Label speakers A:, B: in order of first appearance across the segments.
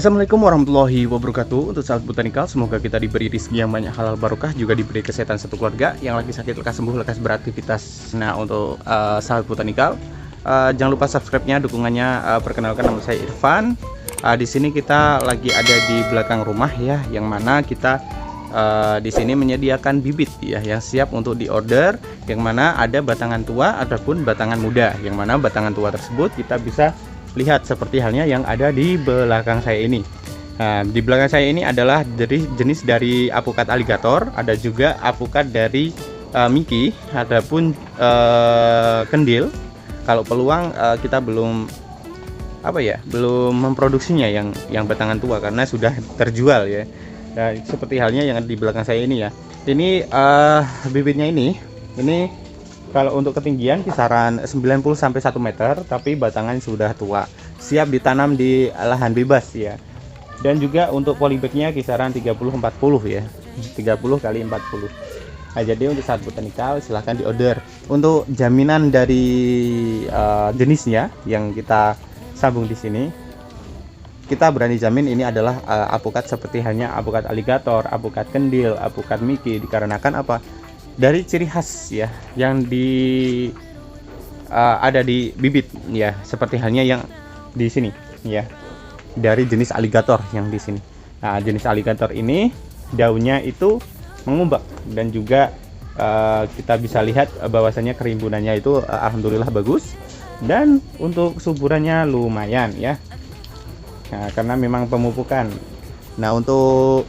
A: Assalamualaikum warahmatullahi wabarakatuh. Untuk sahabat botanikal, semoga kita diberi rezeki yang banyak, halal barokah, juga diberi kesehatan satu keluarga. Yang lagi sakit lekas sembuh, lekas beraktivitas. Nah, untuk sahabat botanikal, jangan lupa subscribe-nya, dukungannya. Perkenalkan, nama saya Irfan. Di sini kita lagi ada di belakang rumah ya, yang mana kita di sini menyediakan bibit ya, yang siap untuk diorder. Yang mana ada batangan tua ataupun batangan muda. Yang mana batangan tua tersebut kita bisa lihat seperti halnya yang ada di belakang saya ini. Nah, di belakang saya ini adalah dari jenis dari apukat alligator, ada juga apukat dari Mickey, adapun kendil. Kalau peluang kita belum belum memproduksinya yang batangan tua karena sudah terjual ya. Nah, seperti halnya yang di belakang saya ini ya. Ini bibitnya ini kalau untuk ketinggian kisaran 90 sampai 1 meter, tapi batangan sudah tua, siap ditanam di lahan bebas ya. Dan juga untuk polybagnya kisaran 30-40 ya, 30 kali 40. Nah, jadi untuk saat botanikal silahkan diorder. Untuk jaminan dari jenisnya yang kita sambung di sini, kita berani jamin ini adalah apukat seperti halnya apukat alligator, apukat kendil, apukat Mickey, dikarenakan apa? Dari ciri khas ya yang ada di bibit ya, seperti halnya yang di sini ya, dari jenis alligator yang di sini. Nah, jenis alligator ini daunnya itu mengumbak dan juga kita bisa lihat bahwasanya kerimbunannya itu alhamdulillah bagus, dan untuk suburannya lumayan ya. Nah, karena memang pemupukan. Nah, untuk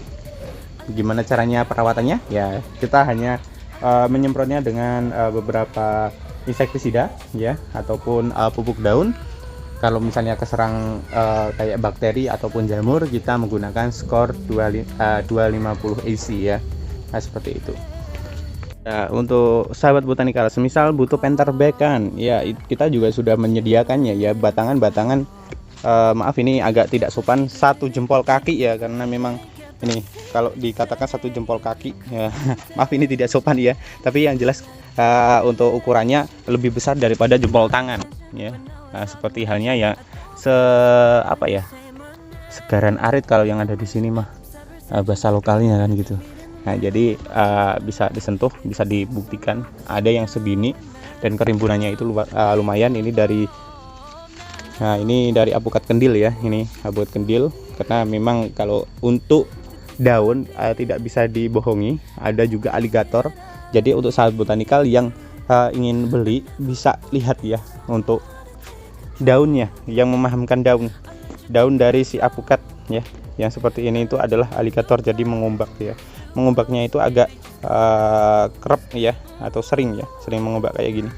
A: gimana caranya perawatannya ya, kita hanya menyemprotnya dengan beberapa insektisida ya, ataupun pupuk daun. Kalau misalnya keserang kayak bakteri ataupun jamur, kita menggunakan skor 250 AC ya. Nah, seperti itu. Nah, untuk sahabat botanikal, semisal butuh penterbekan ya, kita juga sudah menyediakannya ya, batangan-batangan maaf ini agak tidak sopan, 1 jempol kaki ya, karena memang ini kalau dikatakan 1 jempol kaki ya, maaf ini tidak sopan ya, tapi yang jelas untuk ukurannya lebih besar daripada jempol tangan ya. Nah, seperti halnya ya segaran arit kalau yang ada di sini mah bahasa lokalnya kan gitu. Nah, jadi bisa disentuh, bisa dibuktikan ada yang segini dan kerimbunannya itu lumayan. Ini dari apukat kendil ya, ini apukat kendil, karena memang kalau untuk daun tidak bisa dibohongi, ada juga alligator. Jadi untuk sahabat botanikal yang ingin beli bisa lihat ya untuk daunnya, yang memahamkan daun dari si apukat ya, yang seperti ini itu adalah alligator, jadi mengombak ya. Mengombaknya itu agak kerap ya, atau sering mengombak kayak gini.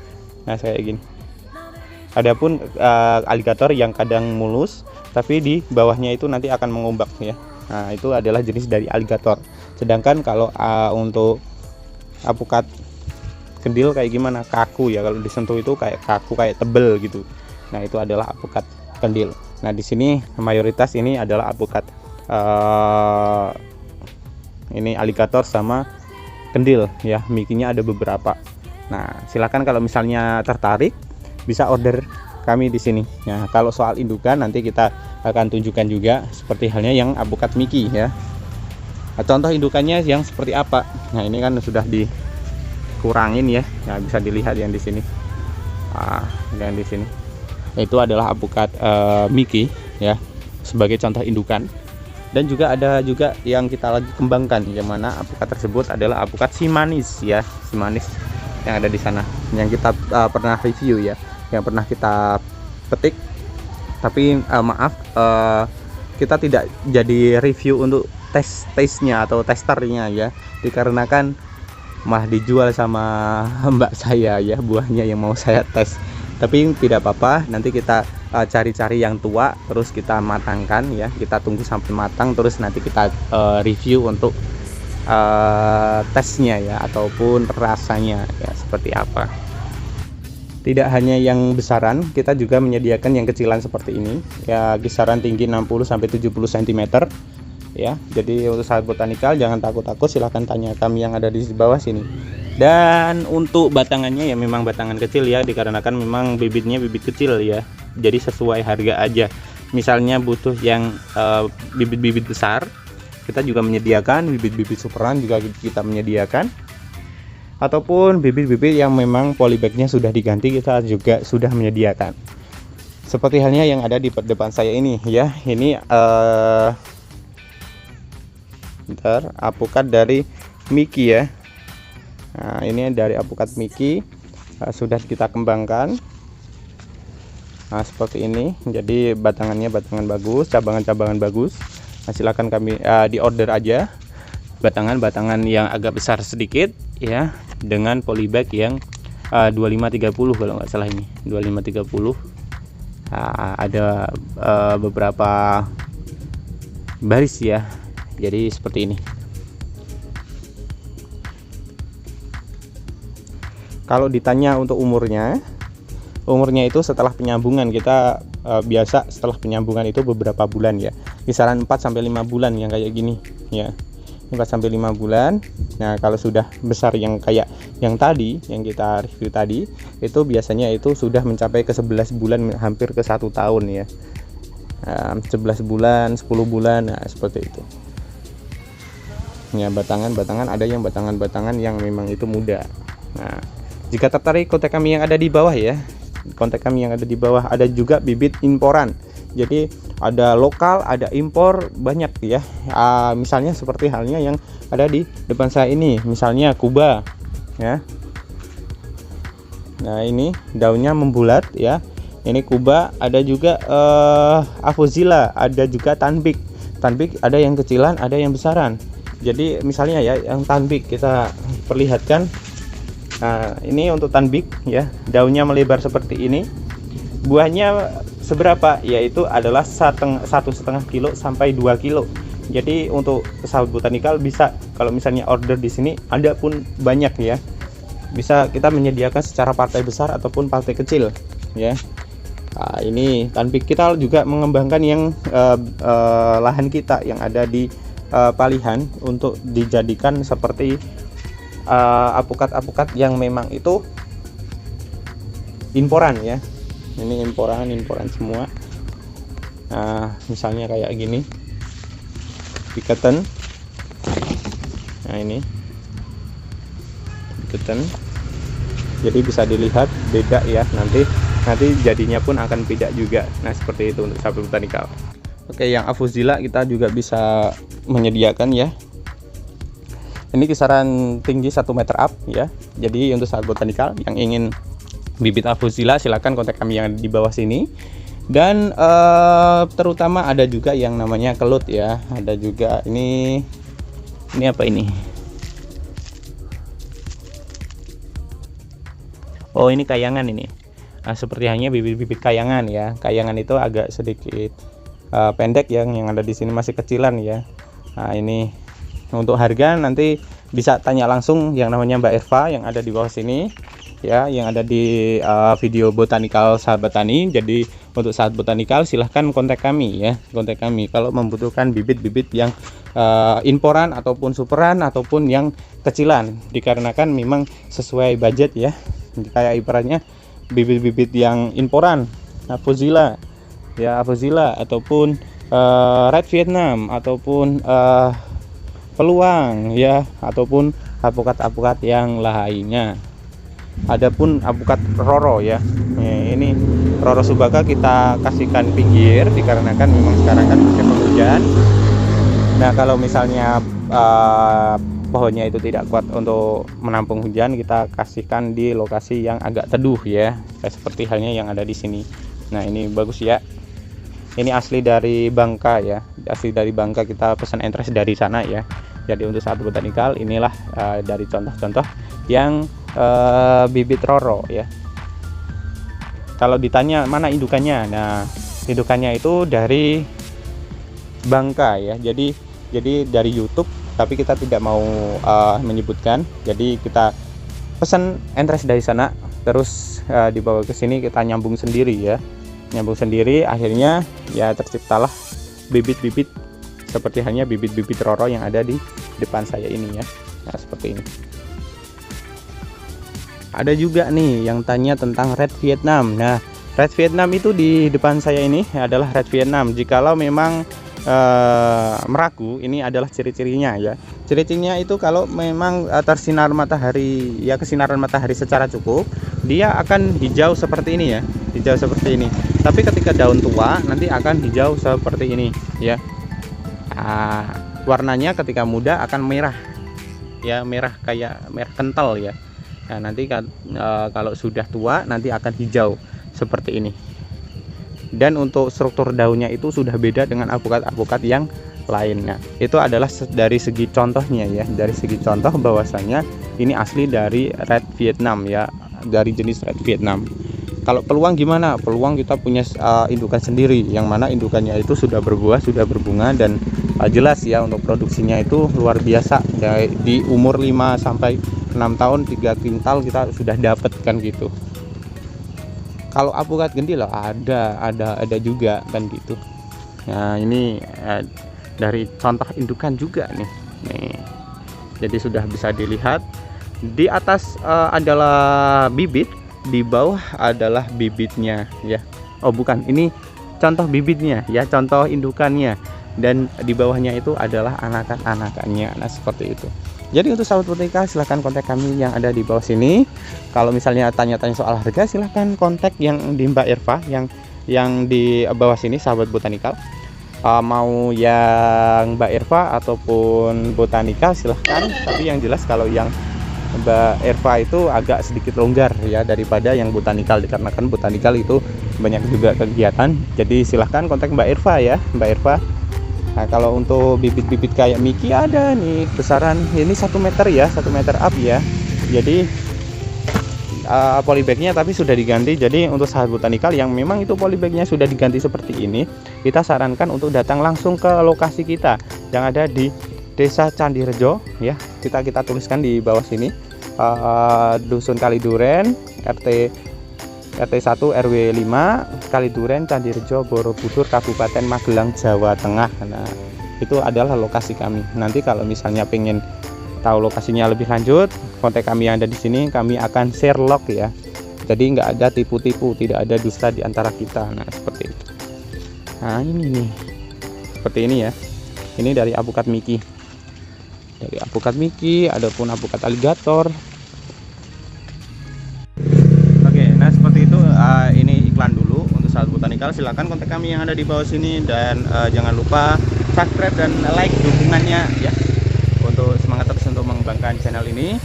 A: Nah, kayak gini. Adapun alligator yang kadang mulus, tapi di bawahnya itu nanti akan mengombak ya. Nah, itu adalah jenis dari alligator. Sedangkan kalau untuk apukat kendil kayak gimana, kaku ya, kalau disentuh itu kayak kaku, kayak tebel gitu. Nah, itu adalah apukat kendil. Nah, di sini mayoritas ini adalah apukat ini alligator sama kendil ya. Mikinya ada beberapa. Nah, silakan kalau misalnya tertarik bisa order kami di sini. Nah, kalau soal indukan nanti kita akan tunjukkan juga seperti halnya yang apukat Mickey ya. Nah, contoh indukannya yang seperti apa? Nah, ini kan sudah dikurangin ya. Nah, bisa dilihat yang di sini. Yang di sini. Itu adalah apukat Mickey ya, sebagai contoh indukan. Dan juga ada juga yang kita lagi kembangkan, yang mana apukat tersebut adalah apukat si manis ya, si manis yang ada di sana, yang kita pernah review ya, yang pernah kita petik. Tapi maaf, kita tidak jadi review untuk taste-nya atau testernya ya, dikarenakan malah dijual sama mbak saya ya, buahnya yang mau saya tes. Tapi tidak apa-apa, nanti kita cari-cari yang tua, terus kita matangkan ya, kita tunggu sampai matang, terus nanti kita review untuk tesnya ya, ataupun rasanya ya seperti apa. Tidak hanya yang besaran, kita juga menyediakan yang kecilan seperti ini ya, kisaran tinggi 60 sampai 70 cm ya. Jadi untuk sahabat botanikal jangan takut-takut, silahkan tanya kami yang ada di bawah sini. Dan untuk batangannya ya memang batangan kecil ya, dikarenakan memang bibitnya bibit kecil ya, jadi sesuai harga aja. misalnya butuh yang bibit-bibit besar, kita juga menyediakan. Bibit-bibit superan juga kita menyediakan, ataupun bibit-bibit yang memang polybagnya sudah diganti, kita juga sudah menyediakan. Seperti halnya yang ada di depan saya ini ya. Ini apukat dari Miki ya. Nah, ini dari apukat Miki, sudah kita kembangkan. Nah, seperti ini. Jadi batangannya batangan bagus, cabangan-cabangan bagus. Nah, silakan kami di order aja batangan-batangan yang agak besar sedikit ya, dengan polybag yang 2530 kalau nggak salah, ini 2530. Ada beberapa baris ya, jadi seperti ini. Kalau ditanya untuk umurnya itu setelah penyambungan kita biasa setelah penyambungan itu beberapa bulan ya, kisaran 4-5 bulan yang kayak gini ya, 4-5 bulan. Nah, kalau sudah besar yang kayak yang tadi yang kita review tadi, itu biasanya itu sudah mencapai ke 11 bulan, hampir ke 1 tahun ya. 11 bulan, 10 bulan, nah seperti itu ya. Batangan-batangan ada yang batangan-batangan yang memang itu muda. Nah, jika tertarik, kontak kami yang ada di bawah ya, kontak kami yang ada di bawah. Ada juga bibit imporan, jadi ada lokal, ada impor, banyak ya. Misalnya seperti halnya yang ada di depan saya ini, misalnya Kuba ya. Nah, ini daunnya membulat ya, ini Kuba. Ada juga Avozilla, ada juga Tanbik. Tanbik ada yang kecilan, ada yang besaran. Jadi misalnya ya, yang Tanbik kita perlihatkan. Nah, ini untuk Tanbik ya, daunnya melebar seperti ini. Buahnya seberapa? Yaitu adalah 1,5 kilo sampai 2 kilo. Jadi untuk sahabat botanikal bisa, kalau misalnya order di sini ada pun banyak ya, bisa kita menyediakan secara partai besar ataupun partai kecil ya. Nah, ini Tanbik. Kita juga mengembangkan yang lahan kita yang ada di Palihan untuk dijadikan seperti apukat-apukat yang memang itu imporan ya. Ini imporan semua. Nah, misalnya kayak gini, Picaton. Nah, ini Picaton. Jadi bisa dilihat beda ya, nanti jadinya pun akan beda juga. Nah, seperti itu untuk sahabat botanikal. Oke, yang Avozilla kita juga bisa menyediakan ya. Ini kisaran tinggi 1 meter up ya. Jadi untuk sahabat botanikal yang ingin bibit Avozilla, silakan kontak kami yang di bawah sini. Dan terutama ada juga yang namanya kelut ya. Ada juga ini apa ini? Oh, ini kayangan ini. Nah, seperti hanya bibit-bibit kayangan ya. Kayangan itu agak sedikit pendek yang ada di sini, masih kecilan ya. Nah, ini untuk harga nanti bisa tanya langsung yang namanya Mbak Eva yang ada di bawah sini ya, yang ada di video botanikal sahabat tani. Jadi untuk sahabat botanikal silahkan kontak kami ya, kontak kami kalau membutuhkan bibit-bibit yang imporan ataupun superan ataupun yang kecilan, dikarenakan memang sesuai budget ya. Kayak ibaratnya bibit-bibit yang imporan Avozilla ya, Avozilla ataupun Red Vietnam ataupun peluang ya, ataupun apukat-apukat yang lainnya. Adapun apukat Roro ya, ini Roro Subaka kita kasihkan pinggir dikarenakan memang sekarang kan musim penghujan. Nah, kalau misalnya pohonnya itu tidak kuat untuk menampung hujan, kita kasihkan di lokasi yang agak teduh ya, seperti halnya yang ada di sini. Nah, ini bagus ya. Ini asli dari Bangka ya, asli dari Bangka, kita pesan entres dari sana ya. Jadi untuk sahabat botanikal, inilah dari contoh-contoh yang bibit Roro ya. Kalau ditanya mana indukannya, nah indukannya itu dari Bangka ya. Jadi dari YouTube, tapi kita tidak mau menyebutkan. Jadi kita pesan entres dari sana, terus dibawa ke sini, kita nyambung sendiri ya, nyambung sendiri. Akhirnya ya terciptalah bibit-bibit seperti hanya bibit-bibit Roro yang ada di depan saya ini ya. Nah, seperti ini. Ada juga nih yang tanya tentang Red Vietnam. Nah, Red Vietnam itu di depan saya ini adalah Red Vietnam. Jikalau memang meragu, ini adalah ciri-cirinya ya. Ciri-cirinya itu kalau memang tersinar matahari ya, kesinaran matahari secara cukup, dia akan hijau seperti ini ya, hijau seperti ini. Tapi ketika daun tua nanti akan hijau seperti ini ya. Warnanya ketika muda akan merah ya, merah kayak merah kental ya. Nah, nanti kalau sudah tua nanti akan hijau seperti ini. Dan untuk struktur daunnya itu sudah beda dengan alpukat-alpukat yang lainnya. Itu adalah dari segi contohnya ya, dari segi contoh bahwasanya ini asli dari Red Vietnam ya, dari jenis Red Vietnam. Kalau peluang gimana? Peluang kita punya indukan sendiri, yang mana indukannya itu sudah berbuah, sudah berbunga, dan jelas ya untuk produksinya itu luar biasa. Di umur 5 sampai 6 tahun 3 kintal kita sudah dapatkan gitu. Kalau alpukat gendil ada juga kan gitu. Nah, ini dari contoh indukan juga nih. Jadi sudah bisa dilihat di atas adalah bibit, di bawah adalah bibitnya ya. Oh bukan, ini contoh bibitnya ya, contoh indukannya, dan di bawahnya itu adalah anakan-anakannya. Nah, seperti itu. Jadi untuk sahabat botanika silahkan kontak kami yang ada di bawah sini. Kalau misalnya tanya-tanya soal harga, silahkan kontak yang di Mbak Irfa yang di bawah sini, sahabat botanikal. Mau yang Mbak Irfa ataupun botanikal silahkan. Tapi yang jelas kalau yang Mbak Irfa itu agak sedikit longgar ya daripada yang botanikal, dikarenakan botanikal itu banyak juga kegiatan. Jadi silahkan kontak Mbak Irfa ya, Mbak Irfa. Nah, kalau untuk bibit-bibit kayak Miki ada nih besaran ini 1 meter ya, 1 meter up ya. Jadi polybagnya tapi sudah diganti. Jadi untuk sahabat botanikal yang memang itu polybagnya sudah diganti seperti ini, kita sarankan untuk datang langsung ke lokasi kita yang ada di Desa Candirejo ya. Kita tuliskan di bawah sini, Dusun Kaliduren, RT 1 RW 5 Kaliduren, Candirejo, Borobudur, Kabupaten Magelang, Jawa Tengah. Nah, itu adalah lokasi kami. Nanti kalau misalnya pengen tahu lokasinya lebih lanjut, kontak kami yang ada di sini, kami akan share log ya. Jadi nggak ada tipu-tipu, tidak ada dusta di antara kita. Nah, seperti itu. Nah, ini nih. Seperti ini ya. Ini dari alpukat Miki. Dari alpukat Miki, adapun alpukat aligator. Nah, seperti itu. Ini iklan dulu untuk sahabat botanikal. Silahkan kontak kami yang ada di bawah sini, dan jangan lupa subscribe dan like dukungannya ya, untuk semangat terus untuk mengembangkan channel ini.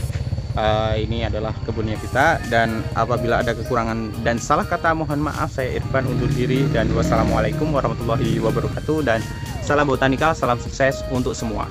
A: Ini adalah kebunnya kita, dan apabila ada kekurangan dan salah kata mohon maaf. Saya Irfan undur diri, dan wassalamualaikum warahmatullahi wabarakatuh, dan salam botanikal, salam sukses untuk semua.